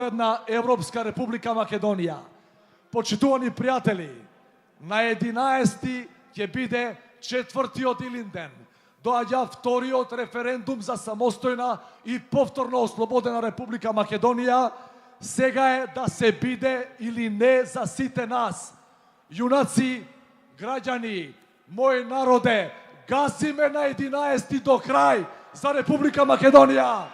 една Европска република Македонија. Почитувани пријатели, на 11 ќе биде 4-тиот Илинден. Доаѓа вториот референдум за самостојна и повторно ослободена Република Македонија. Сега е да се биде или не за сите нас. Јунаци, граѓани, мој народе, гасиме на 11 до крај за Република Македонија.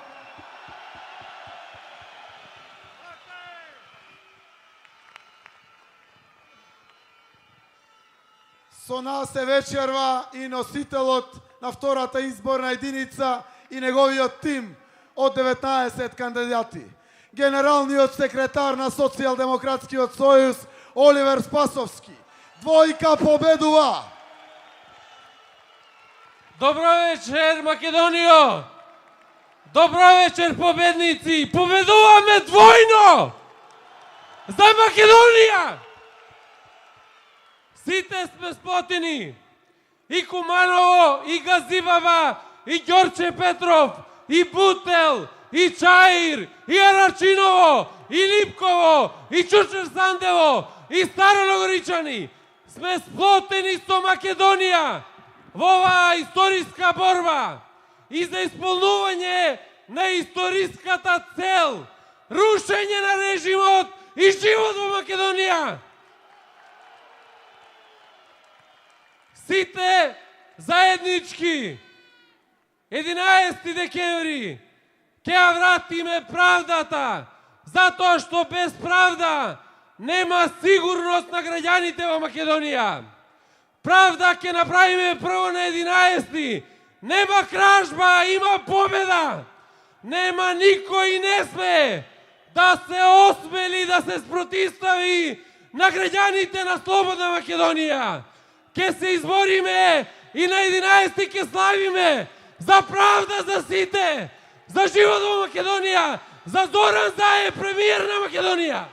Со нас е вечерва и носителот на втората изборна единица и неговиот тим од 19 кандидати. Генералниот секретар на Социјалдемократскиот сојуз Оливер Спасовски. Двојка победува! Добро вечер, Македонијо! Добро вечер, победници! Победуваме двојно! За Македонија! Сите сме сплотени! И Куманово, и Газибаба, и Ѓорче Петров, и Бутел, и Чаир, и Арачиново, и Липково, и Чучер Сандево, и Староногоричани. Сме сплотени со Македонија во оваа историска борба и за исполнување на историската цел, рушење на режимот и живот во Македонија. Сите заеднички 11 декември ќе ја вратиме правдата, затоа што без правда нема сигурност на граѓаните во Македонија. Правда ќе направиме прво на 11. Нема кражба, има победа. Нема никој не сме да се осмели да се спротивстави на граѓаните на слободна Македонија. Ке се избориме и на 11 ке славиме за правда за сите, за живот во Македонија, за Зоран Заев, премиер на Македонија.